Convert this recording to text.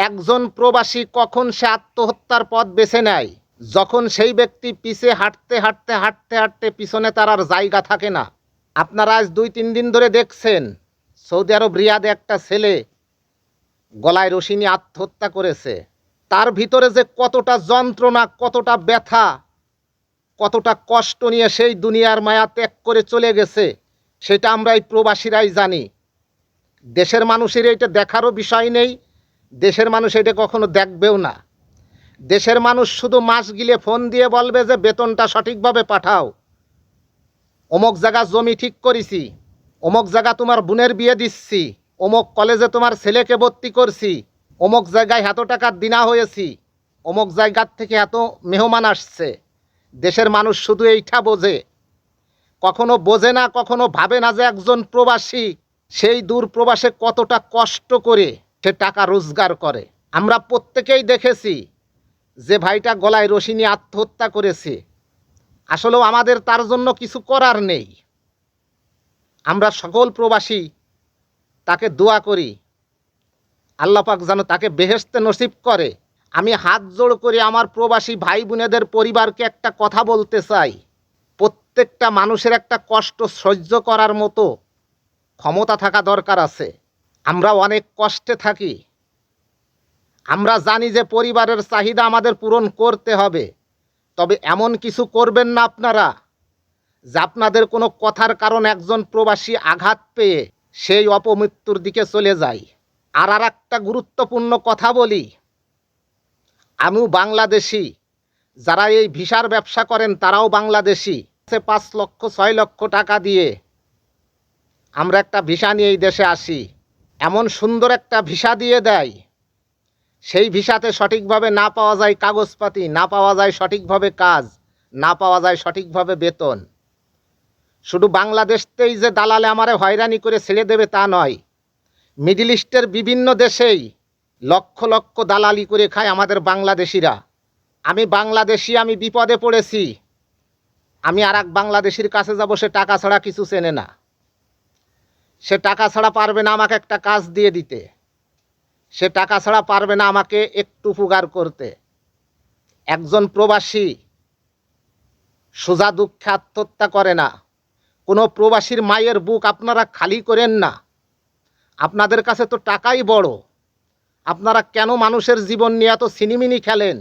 একজন প্রবাসী কখন সে আত্মহত্যার পথ বেছে নেয়, যখন সেই ব্যক্তি পিছে হাঁটতে হাঁটতে হাঁটতে হাঁটতে পিছনে তার আর জায়গা থাকে না। আপনারা আজ 2-3 দিন ধরে দেখছেন সৌদি আরব রিয়াদে একটা ছেলে গলায় রশি নিয়ে আত্মহত্যা করেছে। তার ভিতরে যে কতটা যন্ত্রণা, কতটা ব্যথা, কতটা কষ্ট নিয়ে সেই দুনিয়ার মায়া ত্যাগ করে চলে গেছে, সেটা আমরা এই প্রবাসীরাই জানি। দেশের মানুষের এটা দেখারও বিষয় নেই, দেশের মানুষ এটা কখনো দেখবেও না। দেশের মানুষ শুধু মাস গিলে ফোন দিয়ে বলবে যে বেতনটা সঠিকভাবে পাঠাও, অমুক জায়গা জমি ঠিক করেছি, অমুক জায়গা তোমার বোনের বিয়ে দিচ্ছি, অমুক কলেজে তোমার ছেলেকে ভর্তি করছি, অমুক জায়গায় এত টাকা দিনা হয়েছি, অমুক জায়গার থেকে এত মেহমান আসছে। দেশের মানুষ শুধু এইটা বোঝে, কখনো বোঝে না, কখনো ভাবে না যে একজন প্রবাসী সেই দূর প্রবাসে কতটা কষ্ট করে সে টাকা রোজগার করে। আমরা প্রত্যেকেই দেখেছি যে ভাইটা গলায় রশি নিয়ে আত্মহত্যা করেছে। আসলেও আমাদের তার জন্য কিছু করার নেই। আমরা সকল প্রবাসী তাকে দোয়া করি, আল্লাহ পাক যেন তাকে বেহেশতে নসিব করে। আমি হাত জোড় করে আমার প্রবাসী ভাই বোনেদের পরিবারকে একটা কথা বলতে চাই, প্রত্যেকটা মানুষের একটা কষ্ট সহ্য করার মতো ক্ষমতা থাকা দরকার আছে। আমরা অনেক কষ্টে থাকি, আমরা জানি যে পরিবারের চাহিদা আমাদের পূরণ করতে হবে, তবে এমন কিছু করবেন না আপনারা যে আপনাদের কোনো কথার কারণে একজন প্রবাসী আঘাত পেয়ে সেই অপমৃত্যুর দিকে চলে যায়। আর একটা গুরুত্বপূর্ণ কথা বলি, আমিও বাংলাদেশি, যারা এই ভিসার ব্যবসা করেন তারাও বাংলাদেশি। 5 লক্ষ 6 লক্ষ টাকা দিয়ে আমরা একটা ভিসা নিয়ে এই দেশে আসি, এমন সুন্দর একটা ভিসা দিয়ে দেয়, সেই ভিসাতে সঠিকভাবে না পাওয়া যায় কাগজপাতি, না পাওয়া যায় সঠিকভাবে কাজ, না পাওয়া যায় সঠিকভাবে বেতন। শুধু বাংলাদেশতেই যে দালালে আমারে হয়রানি করে ছেড়ে দেবে তা নয়, মিডল ইস্টের বিভিন্ন দেশেই লক্ষ লক্ষ দালালি করে খায় আমাদের বাংলাদেশিরা। আমি বাংলাদেশি, আমি বিপদে পড়েছি, আমি আর এক বাংলাদেশির কাছে যাব, সে টাকা ছাড়া কিছু চেনে না, সে টাকা ছাড়া পারবে না আমাকে একটা কাজ দিয়ে দিতে, সে টাকা ছাড়া পারবে না আমাকে একটু উপকার করতে। একজন প্রবাসী সোজা দুঃখে আত্মহত্যা করে না। কোনো প্রবাসীর মায়ের বুক আপনারা খালি করেন না। আপনাদের কাছে তো টাকাই বড়, আপনারা কেন মানুষের জীবন নিয়ে এত ছিনিমিনি খেলেন?